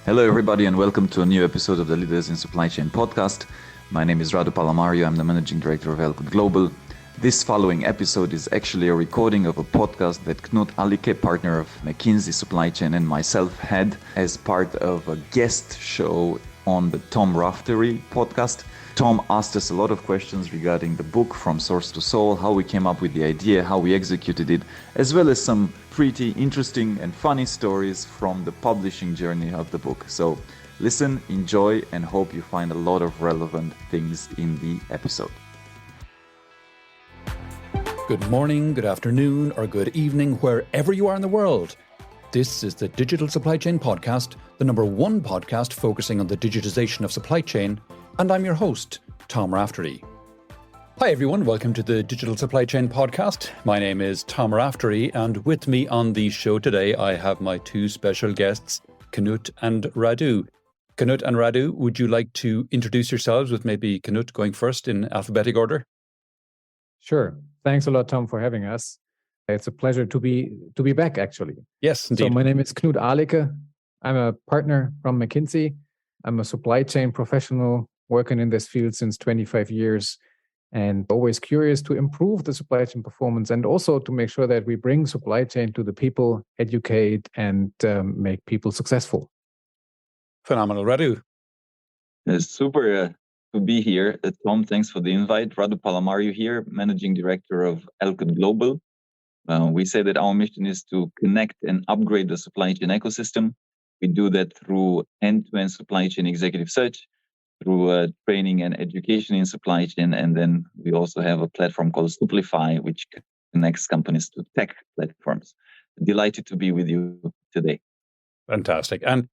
Hello, everybody, and welcome to a new episode of the Leaders in Supply Chain podcast. My name is Radu Palamario. I'm the Managing Director of Elkut Global. This following episode is actually a recording of a podcast that Knut Alike, partner of McKinsey Supply Chain, and myself had as part of a guest show on the Tom Raftery podcast. Tom asked us a lot of questions regarding the book From Source to Soul, how we came up with the idea, how we executed it, as well as some pretty interesting and funny stories from the publishing journey of the book. So listen, enjoy, and hope you find a lot of relevant things in the episode. Good morning, good afternoon, or good evening, wherever you are in the world. This is the Digital Supply Chain Podcast, the #1 podcast focusing on the digitization of supply chain, and I'm your host, Tom Raftery. Hi everyone, welcome to the Digital Supply Chain Podcast. My name is Tom Raftery, and with me on the show today, I have my two special guests, Knut and Radu. Knut and Radu, would you like to introduce yourselves, with maybe Knut going first in alphabetic order? Sure. Thanks a lot, Tom, for having us. It's a pleasure to be back, actually. Yes, indeed. So my name is Knut Alike. I'm a partner from McKinsey. I'm a supply chain professional working in this field since 25 years and always curious to improve the supply chain performance and also to make sure that we bring supply chain to the people, educate, and make people successful. Phenomenal. Radu? It's super to be here. Tom, thanks for the invite. Radu Palamario here, Managing Director of Elkut Global. We say that our mission is to connect and upgrade the supply chain ecosystem. We do that through end-to-end supply chain executive search, through training and education in supply chain. And then we also have a platform called Supplify, which connects companies to tech platforms. Delighted to be with you today. Fantastic. And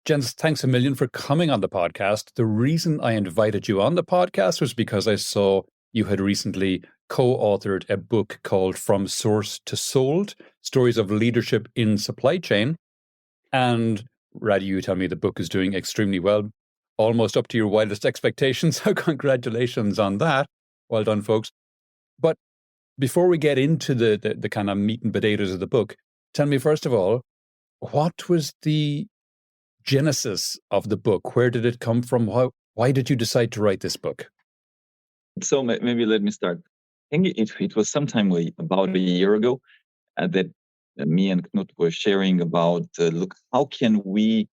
gents, thanks a million for coming on the podcast. The reason I invited you on the podcast was because I saw you had recently co-authored a book called From Source to Sold, Stories of Leadership in Supply Chain. And Radu, you tell me the book is doing extremely well, almost up to your wildest expectations. So congratulations on that. Well done, folks. But before we get into the kind of meat and potatoes of the book, tell me, first of all, what was the genesis of the book? Where did it come from? Why did you decide to write this book? So maybe let me start. I think it was sometime about a year ago that me and Knut were sharing about, look, how can we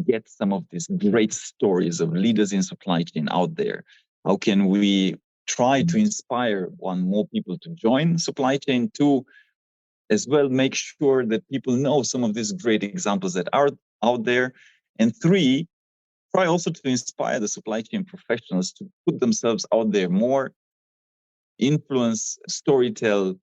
get some of these great stories of leaders in supply chain out there? How can we try to inspire, one, more people to join supply chain, two, as well, make sure that people know some of these great examples that are out there, and three, try also to inspire the supply chain professionals to put themselves out there more, influence, storytell,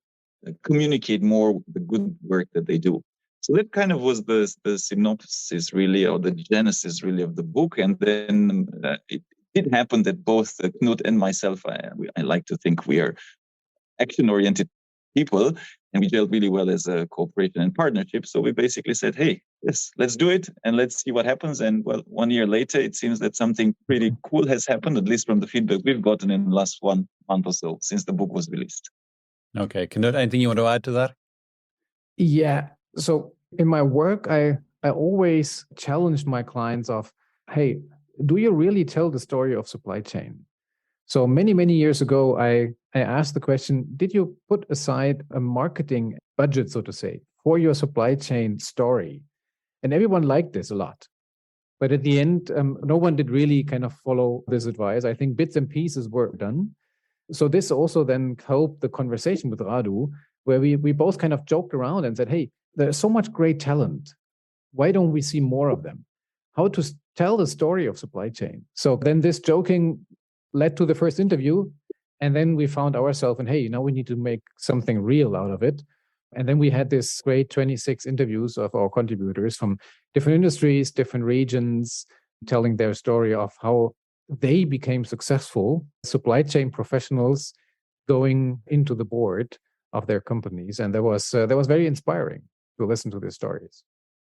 communicate more the good work that they do. So that kind of was the synopsis, really, or the genesis, really, of the book. And then it did happen that both Knut and myself, I like to think we are action-oriented people, and we gelled really well as a cooperation and partnership. So we basically said, hey, yes, let's do it, and let's see what happens. And well, 1 year later, it seems that something pretty cool has happened, at least from the feedback we've gotten in the last 1 month or so since the book was released. Okay. Knut, anything you want to add to that? Yeah. So in my work, I always challenge my clients of, hey, do you really tell the story of supply chain? So many, many years ago, I asked the question, did you put aside a marketing budget, so to say, for your supply chain story? And everyone liked this a lot. But at the end, no one did really kind of follow this advice. I think bits and pieces were done. So this also then helped the conversation with Radu, where we both kind of joked around and said, hey, there's so much great talent. Why don't we see more of them? How to tell the story of supply chain? So then this joking led to the first interview. And then we found ourselves and, hey, now we need to make something real out of it. And then we had this great 26 interviews of our contributors from different industries, different regions, telling their story of how they became successful supply chain professionals going into the board of their companies. And that was very inspiring to listen to their stories.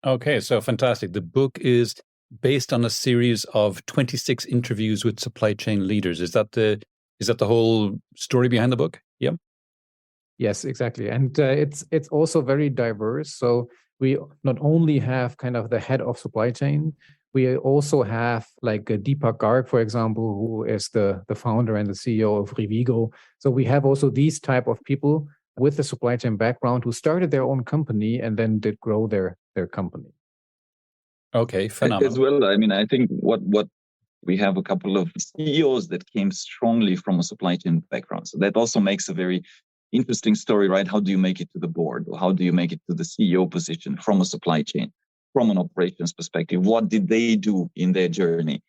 Okay, so fantastic. The book is based on a series of 26 interviews with supply chain leaders. Is that the whole story behind the book? Yeah. Yes, exactly. And it's also very diverse. So we not only have kind of the head of supply chain, we also have like Deepak Garg, for example, who is the founder and the CEO of Rivigo. So we have also these type of people with the supply chain background who started their own company and then did grow their company. Okay, phenomenal. As well, I mean, I think what we have a couple of CEOs that came strongly from a supply chain background. So that also makes a very interesting story, right? How do you make it to the board, or how do you make it to the CEO position from a supply chain, from an operations perspective? What did they do in their journey?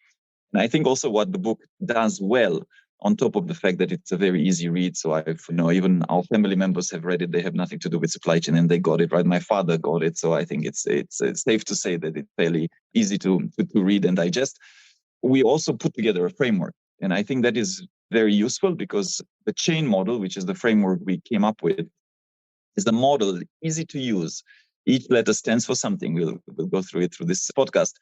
And I think also what the book does well, on top of the fact that it's a very easy read. So I've, even our family members have read it. They have nothing to do with supply chain and they got it, right? My father got it. So I think it's safe to say that it's fairly easy to read and digest. We also put together a framework. And I think that is very useful because the chain model, which is the framework we came up with, is a model easy to use. Each letter stands for something. We'll go through it through this podcast.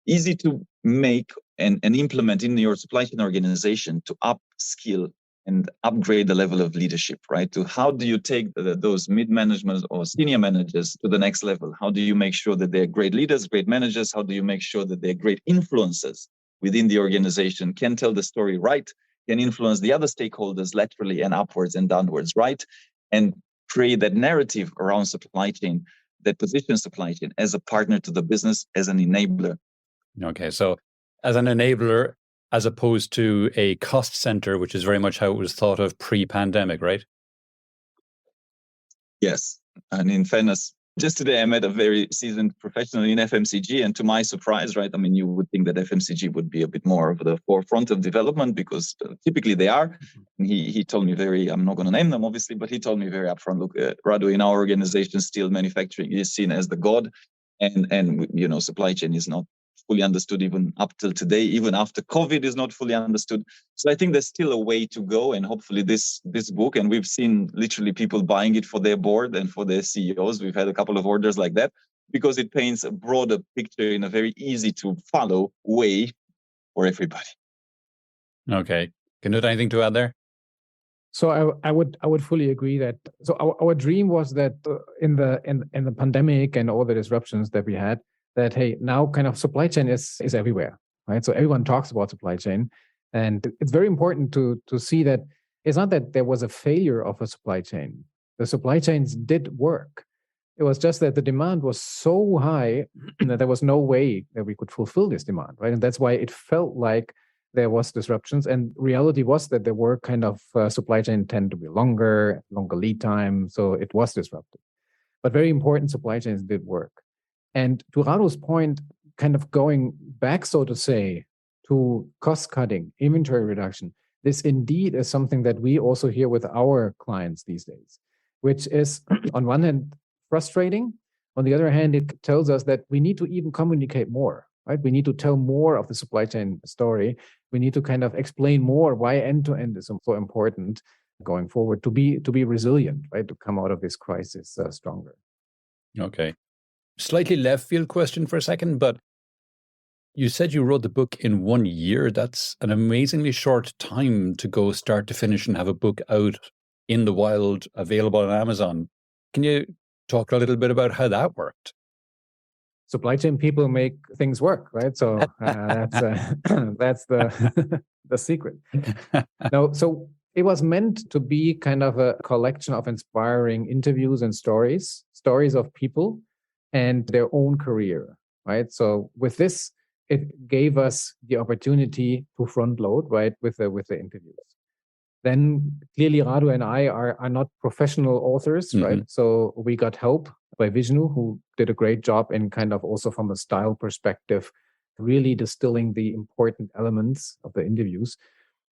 Easy to make and implement in your supply chain organization to upskill and upgrade the level of leadership, right? To how do you take those mid-management or senior managers to the next level? How do you make sure that they're great leaders, great managers? How do you make sure that they're great influencers within the organization, can tell the story right, can influence the other stakeholders laterally and upwards and downwards, right? And create that narrative around supply chain that positions supply chain as a partner to the business, as an enabler. Okay, so as an enabler, as opposed to a cost center, which is very much how it was thought of pre-pandemic, right? Yes. And in fairness, just today I met a very seasoned professional in FMCG, and to my surprise, right, I mean, you would think that FMCG would be a bit more of the forefront of development because typically they are. And he told me I'm not going to name them obviously, but he told me very upfront, look, Radu, in our organization, steel manufacturing is seen as the god, and supply chain is not fully understood even up till today, even after COVID is not fully understood. So I think there's still a way to go, and hopefully this book, and we've seen literally people buying it for their board and for their CEOs. We've had a couple of orders like that because it paints a broader picture in a very easy to follow way for everybody. Okay. Can you do anything to add there? So I would fully agree that. So our dream was that in the pandemic and all the disruptions that we had, that hey, now kind of supply chain is everywhere, right? So everyone talks about supply chain, and it's very important to see that it's not that there was a failure of a supply chain. The supply chains did work. It was just that the demand was so high that there was no way that we could fulfill this demand, right? And that's why it felt like there was disruptions. And reality was that there were kind of supply chain tend to be longer lead time. So it was disrupted. But very important supply chains did work. And to Radu's point, kind of going back, so to say, to cost cutting, inventory reduction, this indeed is something that we also hear with our clients these days, which is on one hand frustrating. On the other hand, it tells us that we need to even communicate more, right? We need to tell more of the supply chain story. We need to kind of explain more why end-to-end is so important going forward to be resilient, right? To come out of this crisis stronger. Okay. Slightly left field question for a second, but you said you wrote the book in 1 year. That's an amazingly short time to go start to finish and have a book out in the wild, available on Amazon. Can you talk a little bit about how that worked? Supply chain people make things work, right? So that's the the secret. No, so it was meant to be kind of a collection of inspiring interviews and stories of people and their own career, right? So with this, it gave us the opportunity to front load, right, with the interviews. Then clearly Radu and I are not professional authors, right? So we got help by Vishnu, who did a great job in kind of also from a style perspective, really distilling the important elements of the interviews.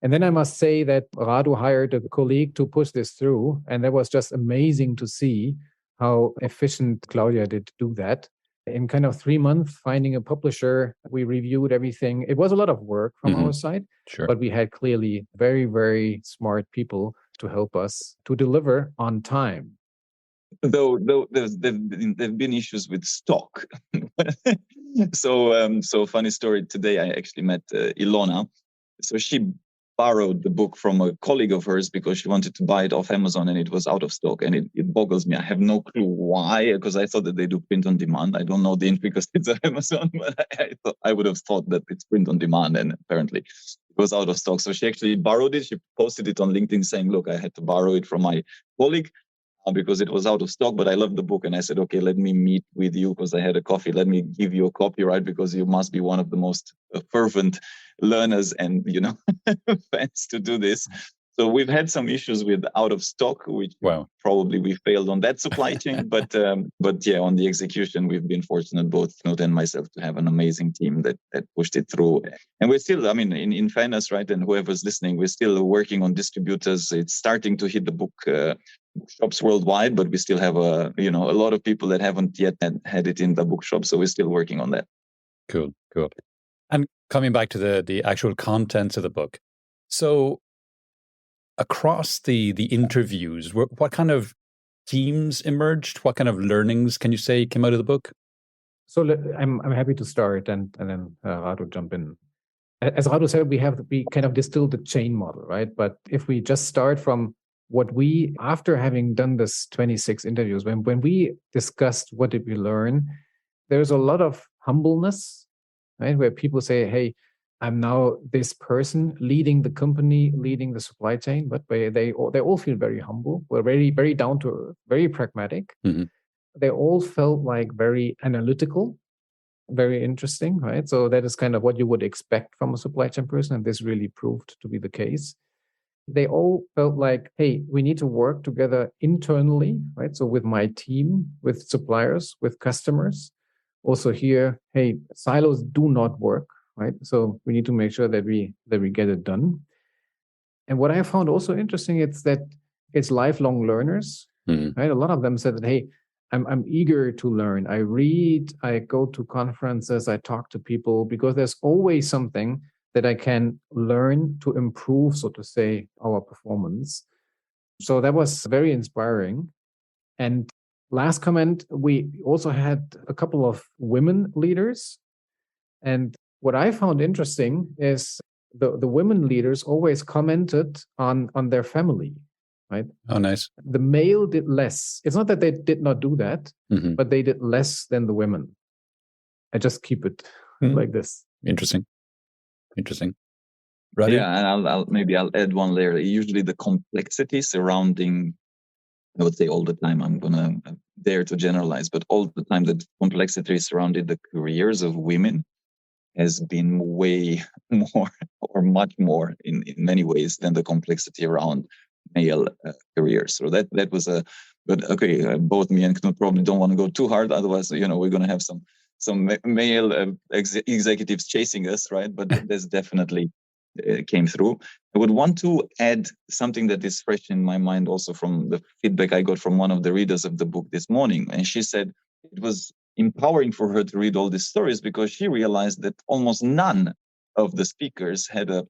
And then I must say that Radu hired a colleague to push this through. And that was just amazing to see how efficient Claudia did do that. In kind of 3 months, finding a publisher, we reviewed everything. It was a lot of work from our side, sure. But we had clearly very, very smart people to help us to deliver on time. Though there've been issues with stock. So funny story. Today I actually met Ilona. So she borrowed the book from a colleague of hers because she wanted to buy it off Amazon and it was out of stock. And it boggles me. I have no clue why, because I thought that they do print on demand. I don't know the intricacies of Amazon, but I would have thought that it's print on demand, and apparently it was out of stock. So she actually borrowed it. She posted it on LinkedIn saying, look, I had to borrow it from my colleague because it was out of stock, but I love the book. And I said, okay, let me meet with you because I had a coffee. Let me give you a copy, right? Because you must be one of the most fervent learners and, fans to do this. So we've had some issues with out of stock, which probably we failed on that supply chain. but yeah, on the execution, we've been fortunate, both Knut and myself, to have an amazing team that pushed it through. And we're still, in fairness, right, and whoever's listening, we're still working on distributors. It's starting to hit the bookshops worldwide, but we still have a lot of people that haven't yet had it in the bookshop. So we're still working on that. Cool. And coming back to the actual contents of the book. So across the interviews, what kind of themes emerged? What kind of learnings can you say came out of the book? So I'm happy to start, and then Rado jump in. As Rado said, we kind of distilled the chain model, right? But if we just start from what we, after having done this 26 interviews, when we discussed what did we learn, there's a lot of humbleness, right? Where people say, hey, I'm now this person leading the company, leading the supply chain, but they all feel very humble. We're very, very down to earth, very pragmatic. Mm-hmm. They all felt like very analytical, very interesting, right? So that is kind of what you would expect from a supply chain person, and this really proved to be the case. They all felt like, hey, we need to work together internally, right? So with my team, with suppliers, with customers. Also here, hey, silos do not work, right? So we need to make sure that we get it done. And what I found also interesting is that it's lifelong learners, right? A lot of them said that, hey, I'm eager to learn. I read, I go to conferences, I talk to people, because there's always something that I can learn to improve, so to say, our performance. So that was very inspiring. And last comment, we also had a couple of women leaders. And what I found interesting is the women leaders always commented on their family, right? Oh, nice. The male did less. It's not that they did not do that, but they did less than the women. I just keep it like this. Interesting. Right? Yeah, and I'll add one layer. Usually the complexity surrounding, I would say all the time, I'm going to dare to generalize, but all the time the complexity surrounding the careers of women has been way more or much more in many ways than the complexity around male careers. So that was but okay, both me and Knut probably don't want to go too hard. Otherwise, we're going to have some male executives chasing us, right? But there's definitely came through. I would want to add something that is fresh in my mind also from the feedback I got from one of the readers of the book this morning. And she said it was empowering for her to read all these stories because she realized that almost none of the speakers the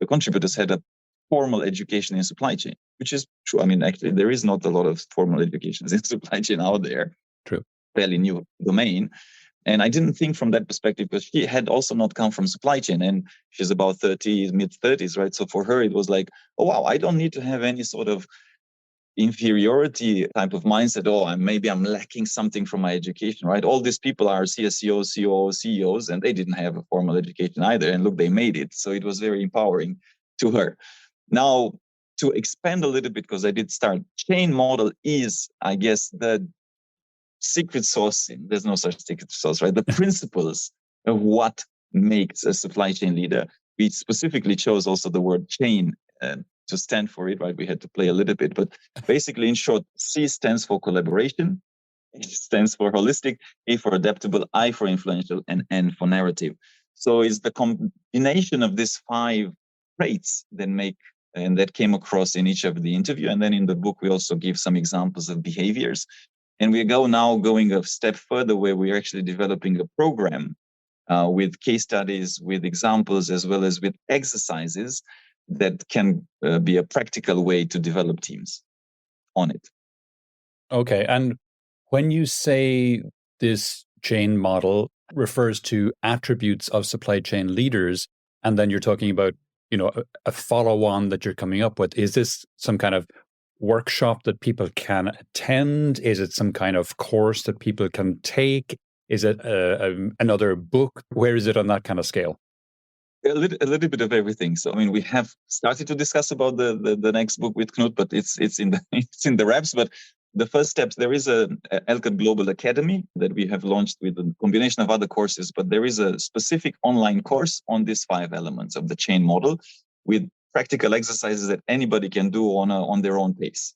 contributors had a formal education in supply chain, which is true. Actually, there is not a lot of formal educations in supply chain out there. True. Fairly new domain. And I didn't think from that perspective because she had also not come from supply chain and she's about 30, mid-30s, right? So for her, it was like, oh, wow, I don't need to have any sort of inferiority type of mindset. Oh, maybe I'm lacking something from my education, right? All these people are CSCOs, COOs, CEOs, and they didn't have a formal education either. And look, they made it. So it was very empowering to her. Now, to expand a little bit, because I did start, chain model is, I guess, the secret sauce. There's no such secret sauce, right? The principles of what makes a supply chain leader. We specifically chose also the word chain to stand for it, right? We had to play a little bit, but basically, in short, C stands for collaboration, H stands for holistic, A for adaptable, I for influential, and N for narrative. So it's the combination of these 5 traits that came across in each of the interview. And then in the book, we also give some examples of behaviors. And we going a step further where we're actually developing a program with case studies, with examples, as well as with exercises that can be a practical way to develop teams on it. Okay. And when you say this chain model refers to attributes of supply chain leaders, and then you're talking about a follow-on that you're coming up with? Is this some kind of workshop that people can attend? Is it some kind of course that people can take? Is it another book? Where is it on that kind of scale? A little bit of everything. So, I mean, we have started to discuss about the next book with Knut, but it's in the it's in the wraps. But the first steps, there is a Elkat Global Academy that we have launched with a combination of other courses, but there is a specific online course on these 5 elements of the chain model with practical exercises that anybody can do on their own pace.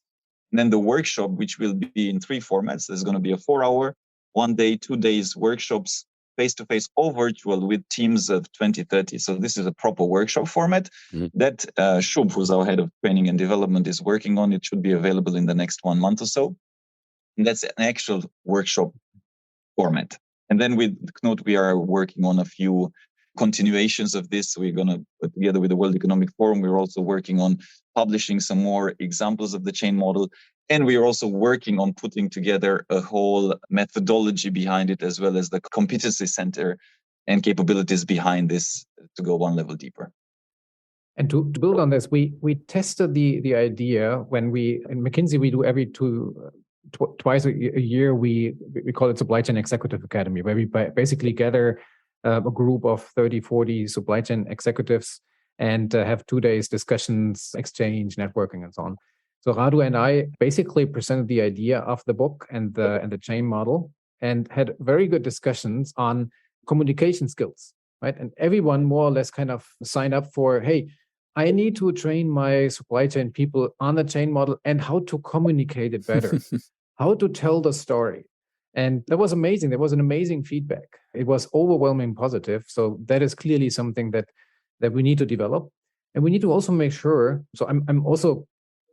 And then the workshop, which will be in 3 formats. There's going to be a 4-hour, 1 day, 2 days workshops, face-to-face or virtual with teams of 20, 30. So this is a proper workshop format that Shub, who's our head of training and development, is working on. It should be available in the next 1 month or so. And that's an actual workshop format. And then with Knut, we are working on a few continuations of this. We're going to put together with the World Economic Forum. We're also working on publishing some more examples of the chain model. And we are also working on putting together a whole methodology behind it, as well as the competency center and capabilities behind this to go 1 level deeper. And to build on this, we tested the idea when in McKinsey, we do every twice a year, we call it Supply Chain Executive Academy, where we basically gather a group of 30, 40 supply chain executives and have 2 days discussions, exchange, networking, and so on. So Radu and I basically presented the idea of the book and the chain model and had very good discussions on communication skills, right? And everyone more or less kind of signed up for, hey, I need to train my supply chain people on the chain model and how to communicate it better, how to tell the story. And that was amazing. There was an amazing feedback. It was overwhelming positive. So that is clearly something that we need to develop. And we need to also make sure, so I'm also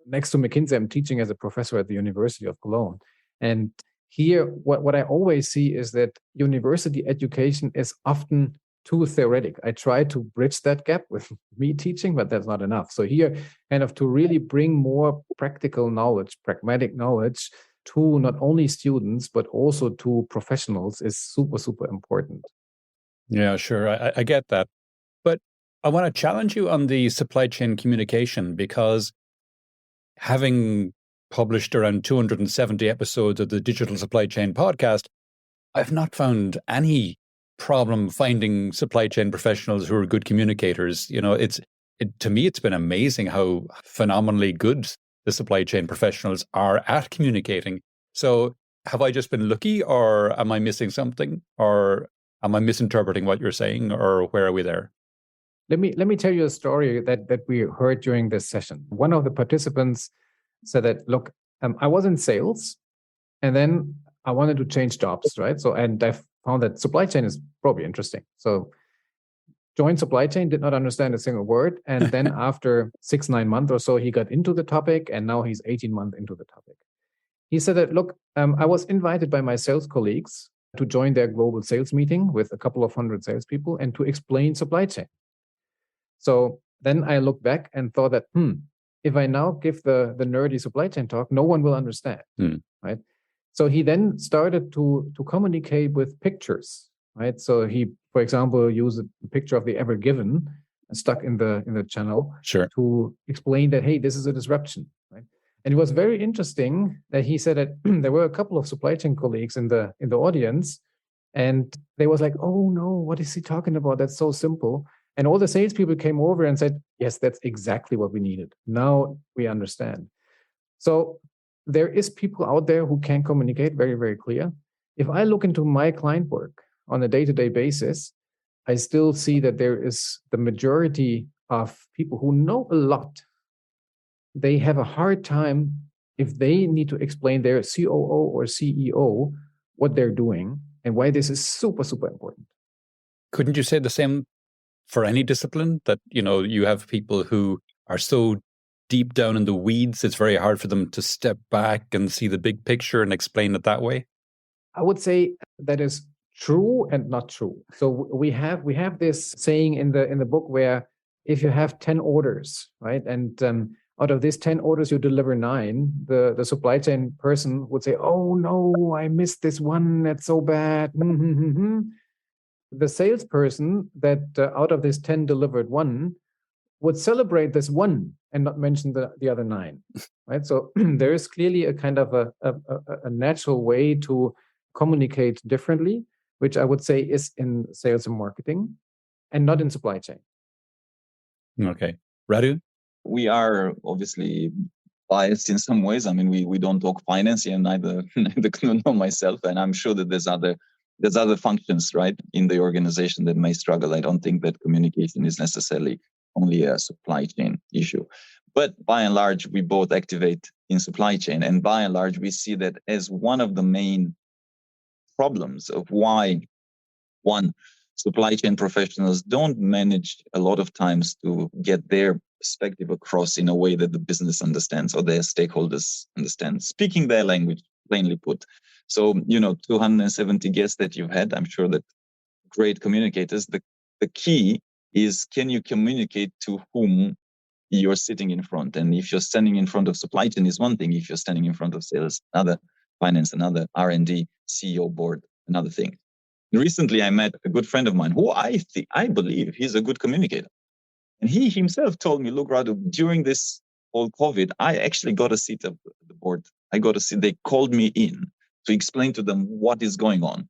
next to McKinsey, I'm teaching as a professor at the University of Cologne. And here, what I always see is that university education is often too theoretic. I try to bridge that gap with me teaching, but that's not enough. So here, kind of to really bring more practical knowledge, pragmatic knowledge to not only students, but also to professionals is super, super important. Yeah, sure. I get that. But I want to challenge you on the supply chain communication, because having published around 270 episodes of the Digital Supply Chain podcast, I've not found any problem finding supply chain professionals who are good communicators. To me, it's been amazing how phenomenally good the supply chain professionals are at communicating. So have I just been lucky, or am I missing something, or am I misinterpreting what you're saying, or where are we there? Let me tell you a story that we heard during this session. One of the participants said that, look, I was in sales and then I wanted to change jobs, right? So, and I found that supply chain is probably interesting. So joined supply chain, did not understand a single word. And then after 6-9 months or so, he got into the topic, and now he's 18 months into the topic. He said that, look, I was invited by my sales colleagues to join their global sales meeting with a couple of 100 salespeople and to explain supply chain. So then I looked back and thought that, if I now give the nerdy supply chain talk, no one will understand, right? So he then started to communicate with pictures, right? So he, for example, used a picture of the Ever Given stuck in the channel to explain that, hey, this is a disruption, right? And it was very interesting that he said that there were a couple of supply chain colleagues in the audience, and they was like, oh no, what is he talking about? That's so simple. And all the salespeople came over and said, yes, that's exactly what we needed. Now we understand. So there is people out there who can communicate very, very clear. If I look into my client work on a day-to-day basis, I still see that there is the majority of people who know a lot. They have a hard time if they need to explain their COO or CEO what they're doing and why this is super, super important. Couldn't you say the same for any discipline, that, you have people who are so deep down in the weeds, it's very hard for them to step back and see the big picture and explain it that way? I would say that is true and not true. So we have this saying in the book where if you have 10 orders, right, and out of these 10 orders you deliver 9, the supply chain person would say, oh no, I missed this one, that's so bad. The salesperson that out of this 10 delivered 1 would celebrate this one and not mention the other nine, right? So there is clearly a kind of a natural way to communicate differently, which I would say is in sales and marketing and not in supply chain. Okay. Radu? We are obviously biased in some ways. I mean, we don't talk finance here, neither Knut nor myself, and I'm sure that there's other functions, right, in the organization that may struggle. I don't think that communication is necessarily only a supply chain issue. But by and large, we both activate in supply chain. And by and large, we see that as one of the main problems of why, one, supply chain professionals don't manage a lot of times to get their perspective across in a way that the business understands or their stakeholders understand, speaking their language, plainly put. So, 270 guests that you've had, I'm sure that great communicators. The key is, can you communicate to whom you're sitting in front? And if you're standing in front of supply chain is one thing. If you're standing in front of sales, another, finance, another, R&D, CEO board, another thing. Recently, I met a good friend of mine who I believe he's a good communicator. And he himself told me, look, Radu, during this whole COVID, I actually got a seat at the board. They called me in to explain to them what is going on.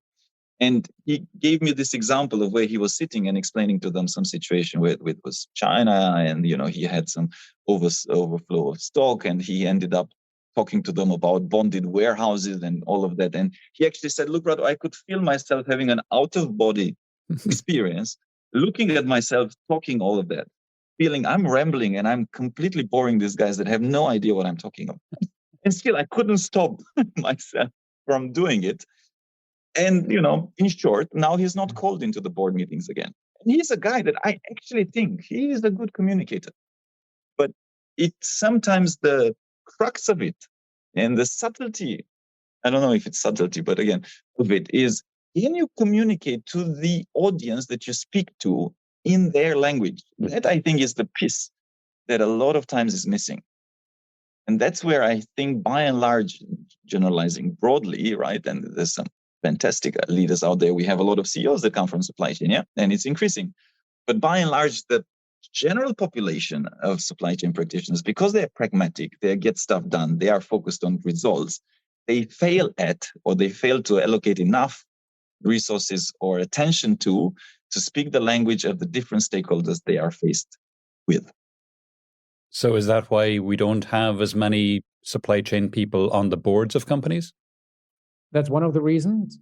And he gave me this example of where he was sitting and explaining to them some situation where it was China, and he had some overflow of stock, and he ended up talking to them about bonded warehouses and all of that. And he actually said, look, Rado, I could feel myself having an out-of-body experience, looking at myself, talking all of that, feeling I'm rambling and I'm completely boring these guys that have no idea what I'm talking about. And still, I couldn't stop myself from doing it. And, in short, now he's not called into the board meetings again. And he's a guy that I actually think he is a good communicator. But it's sometimes the crux of it and the subtlety, I don't know if it's subtlety, but again, of it is, can you communicate to the audience that you speak to in their language? That, I think, is the piece that a lot of times is missing. And that's where I think, by and large, generalizing broadly, right, and there's some fantastic leaders out there. We have a lot of CEOs that come from supply chain, and it's increasing. But by and large, the general population of supply chain practitioners, because they're pragmatic, they get stuff done, they are focused on results, they fail to allocate enough resources or attention to speak the language of the different stakeholders they are faced with. So is that why we don't have as many supply chain people on the boards of companies? That's one of the reasons.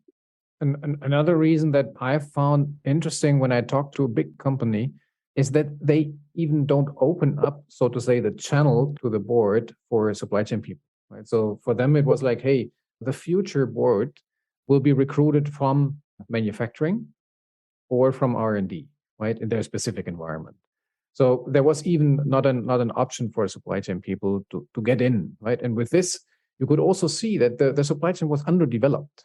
And another reason that I found interesting when I talked to a big company is that they even don't open up, so to say, the channel to the board for supply chain people. Right? So for them, it was like, hey, the future board will be recruited from manufacturing or from R&D, right, in their specific environment. So there was even not an option for supply chain people to get in, right? And with this, you could also see that the supply chain was underdeveloped,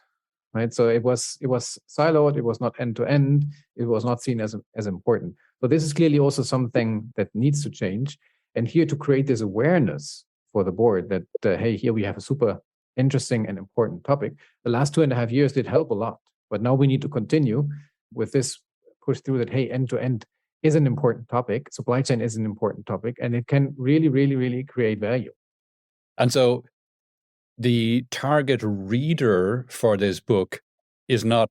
right? So it was siloed, it was not end to end, it was not seen as important. So this is clearly also something that needs to change. And here to create this awareness for the board that, hey, here we have a super interesting and important topic. The last 2.5 years did help a lot, but now we need to continue with this push through that, hey, end to end is an important topic, supply chain is an important topic, and it can really, really, really create value. And so the target reader for this book is not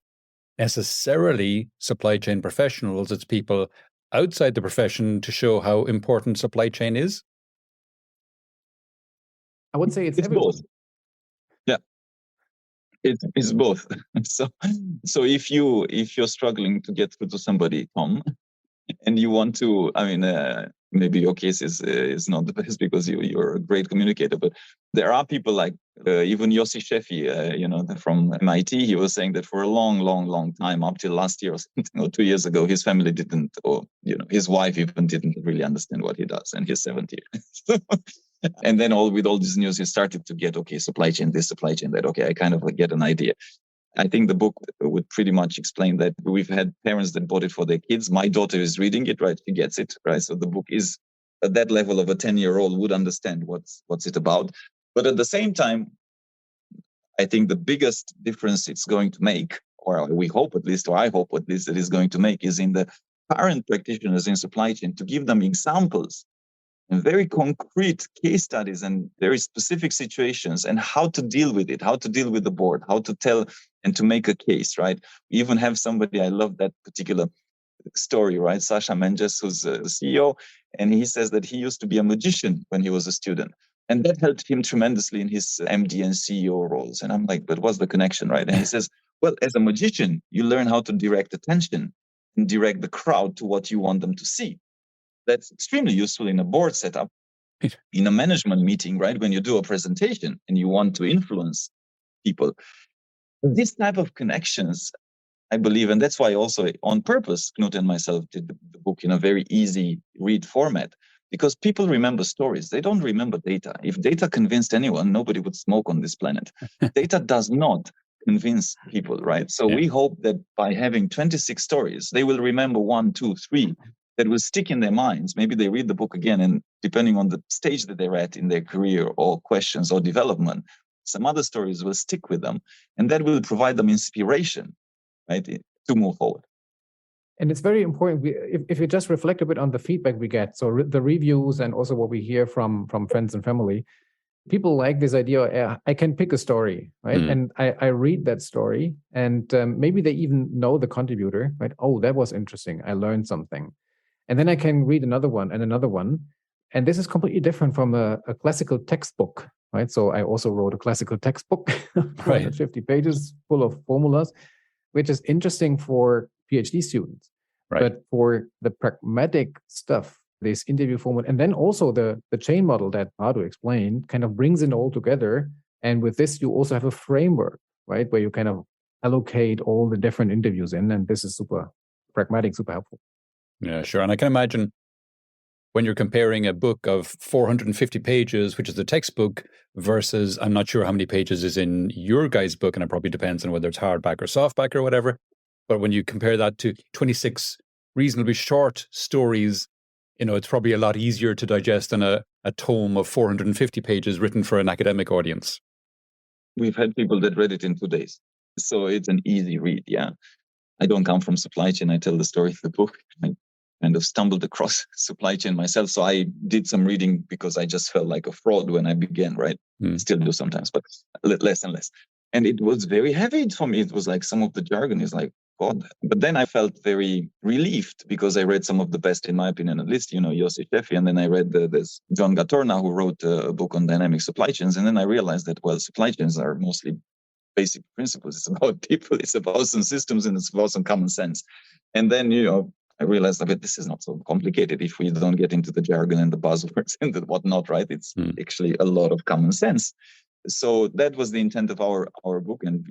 necessarily supply chain professionals, it's people outside the profession to show how important supply chain is? I would say it's both. Yeah. It's both. So if you're struggling to get through to somebody, Tom, and you want to, maybe your case is not the best because you're a great communicator, but there are people like even Yossi Sheffi, from MIT. He was saying that for a long, long, long time, up till last year or something, or 2 years ago, his family didn't, or his wife even didn't really understand what he does, and he's 70. And then with all this news, he started to get, okay, supply chain this, supply chain that. Okay, I kind of get an idea. I think the book would pretty much explain that. We've had parents that bought it for their kids. My daughter is reading it, right? She gets it, right? So the book is at that level of a 10-year-old would understand what's it about. But at the same time, I think the biggest difference it's going to make, or we hope at least, or I hope at least it is going to make, is in the current practitioners in supply chain, to give them examples and very concrete case studies and very specific situations, and how to deal with it, how to deal with the board, how to tell and to make a case, right? We even have somebody, I love that particular story, right? Sasha Menges, who's the CEO, and he says that he used to be a magician when he was a student. And that helped him tremendously in his MD and CEO roles. And I'm like, but what's the connection, right? And he says, well, as a magician, you learn how to direct attention and direct the crowd to what you want them to see. That's extremely useful in a board setup, in a management meeting, right? When you do a presentation and you want to influence people. This type of connections, I believe, and that's why also on purpose, Knut and myself did the book in a very easy read format, because people remember stories. They don't remember data. If data convinced anyone, nobody would smoke on this planet. Data does not convince people, right? So we hope that by having 26 stories, they will remember 1, 2, 3 that will stick in their minds. Maybe they read the book again, and depending on the stage that they're at in their career or questions or development, some other stories will stick with them, and that will provide them inspiration, right, to move forward. And it's very important, if you just reflect a bit on the feedback we get, so the reviews and also what we hear from friends and family, people like this idea, I can pick a story, right? And I read that story, and maybe they even know the contributor, right? Oh, that was interesting. I learned something. And then I can read another one and another one. And this is completely different from a classical textbook, right? So I also wrote a classical textbook, 150 pages full of formulas, which is interesting for PhD students. Right. But for the pragmatic stuff, this interview format, and then also the chain model that Radu explained, kind of brings it all together. And with this, you also have a framework, right, where you kind of allocate all the different interviews in. And this is super pragmatic, super helpful. Yeah, sure. And I can imagine when you're comparing a book of 450 pages, which is the textbook, versus, I'm not sure how many pages is in your guys' book, and it probably depends on whether it's hardback or softback or whatever. But when you compare that to 26 reasonably short stories, it's probably a lot easier to digest than a tome of 450 pages written for an academic audience. We've had people that read it in 2 days. So it's an easy read, yeah. I don't come from supply chain. I tell the story in the book. I kind of stumbled across supply chain myself. So I did some reading because I just felt like a fraud when I began, right? Still do sometimes, but less and less. And it was very heavy for me. It was like some of the jargon is like, God. But then I felt very relieved because I read some of the best, in my opinion, at least, Yossi Sheffi. And then I read there's John Gatorna, who wrote a book on dynamic supply chains. And then I realized that, well, supply chains are mostly basic principles. It's about people, it's about some systems, and it's about some common sense. And then, I realized that this is not so complicated if we don't get into the jargon and the buzzwords and the whatnot, right? It's actually a lot of common sense. So that was the intent of our book. And,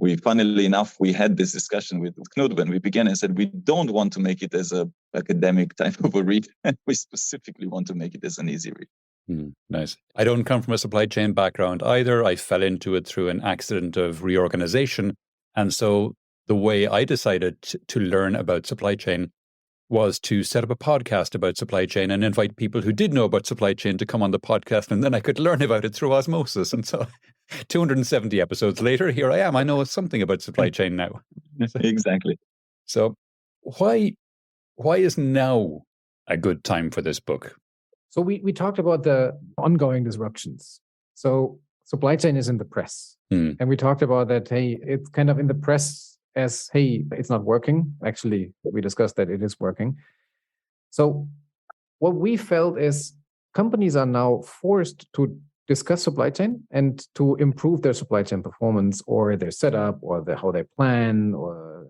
we funnily enough, we had this discussion with Knut when we began and said, we don't want to make it as a academic type of a read. We specifically want to make it as an easy read. Nice. I don't come from a supply chain background either. I fell into it through an accident of reorganization. And so the way I decided to learn about supply chain was to set up a podcast about supply chain and invite people who did know about supply chain to come on the podcast, and then I could learn about it through osmosis. And so 270 episodes later, here I am. I know something about supply chain now. Exactly. So why is now a good time for this book? So we talked about the ongoing disruptions. So supply chain is in the press. And we talked about that, hey, it's kind of in the press as, hey, it's not working. Actually, we discussed that it is working. So what we felt is companies are now forced to discuss supply chain and to improve their supply chain performance or their setup or how they plan or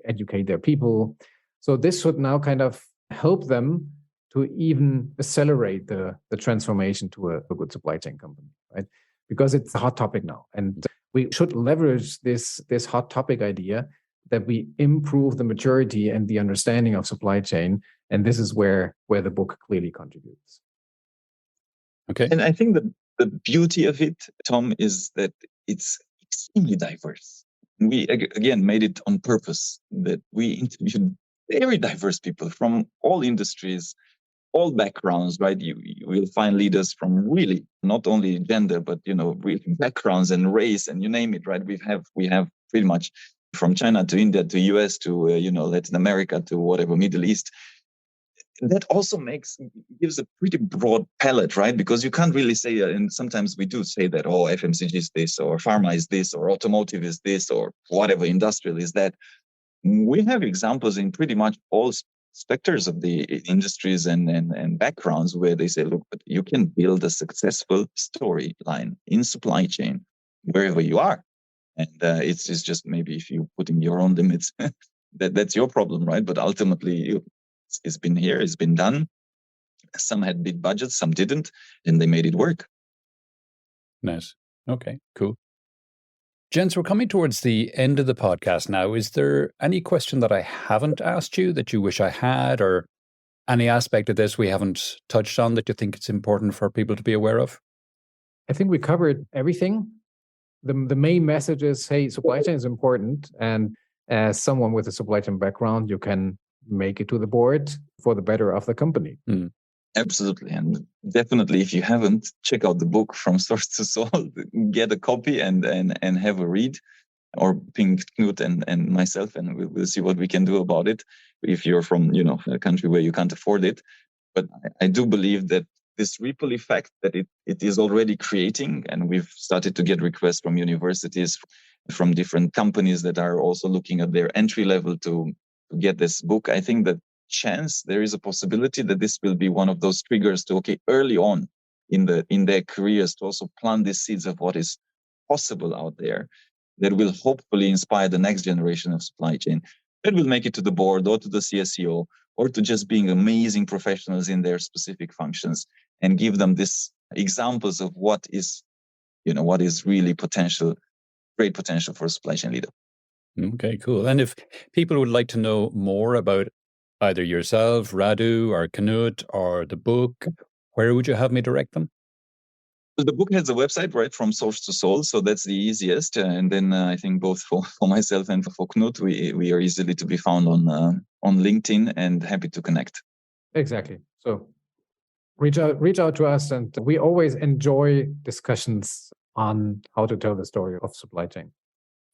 educate their people. So this should now kind of help them to even accelerate the transformation to a good supply chain company, right? Because it's a hot topic now. And we should leverage this hot topic idea that we improve the maturity and the understanding of supply chain. And this is where the book clearly contributes. Okay. And I think the beauty of it, Tom, is that it's extremely diverse. We, again, made it on purpose that we interviewed very diverse people from all industries, all backgrounds, right? You will find leaders from really not only gender, but really backgrounds and race and you name it, right? We have pretty much from China to India to US to Latin America to whatever, Middle East. That also gives a pretty broad palette, right? Because you can't really say, and sometimes we do say that, oh, FMCG is this, or pharma is this, or automotive is this, or whatever, industrial is that. We have examples in pretty much all sectors of the industries and backgrounds where they say, look, but you can build a successful storyline in supply chain wherever you are. And it's just maybe if you put in your own limits, that's your problem, right? But ultimately, it's been here, it's been done. Some had big budgets, some didn't, and they made it work. Nice. Okay, cool. Jens, we're coming towards the end of the podcast now. Is there any question that I haven't asked you that you wish I had, or any aspect of this we haven't touched on that you think it's important for people to be aware of? I think we covered everything. The main message is, hey, supply chain is important. And as someone with a supply chain background, you can make it to the board for the better of the company. Absolutely. And definitely, if you haven't, check out the book From Source to Soul, get a copy and have a read, or ping Knut and myself, and we'll see what we can do about it if you're from, a country where you can't afford it. But I do believe that this ripple effect that it is already creating, and we've started to get requests from universities, from different companies that are also looking at their entry level to get this book. I think that there is a possibility that this will be one of those triggers to, early on in their careers, to also plant the seeds of what is possible out there, that will hopefully inspire the next generation of supply chain, that will make it to the board or to the CSEO, or to just being amazing professionals in their specific functions, and give them this examples of what is really great potential for a supply chain leader. Okay, cool. And if people would like to know more about either yourself, Radu, or Knut, or the book, where would you have me direct them? The book has a website, right, From Source to Soul, so that's the easiest. And then I think both for myself and for Knut, we are easily to be found on LinkedIn, and happy to connect. Exactly. So reach out to us, and we always enjoy discussions on how to tell the story of supply chain.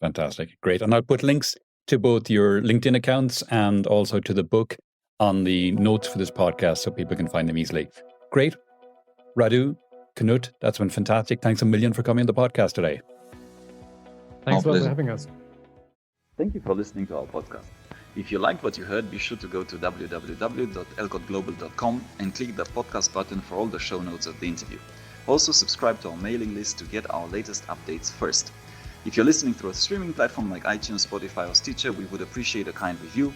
Fantastic. Great. And I'll put links to both your LinkedIn accounts and also to the book on the notes for this podcast so people can find them easily. Great. Radu, Knut, that's been fantastic. Thanks a million for coming on the podcast today. Thanks a lot for having us. Thank you for listening to our podcast. If you liked what you heard, be sure to go to www.elcotglobal.com and click the podcast button for all the show notes of the interview. Also, subscribe to our mailing list to get our latest updates first. If you're listening through a streaming platform like iTunes, Spotify, or Stitcher, we would appreciate a kind review.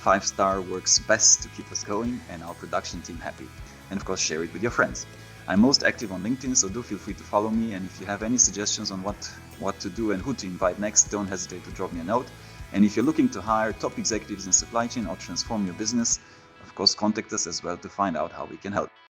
5-star works best to keep us going and our production team happy. And of course, share it with your friends. I'm most active on LinkedIn, so do feel free to follow me. And if you have any suggestions on what to do and who to invite next, don't hesitate to drop me a note. And if you're looking to hire top executives in supply chain or transform your business, of course, contact us as well to find out how we can help.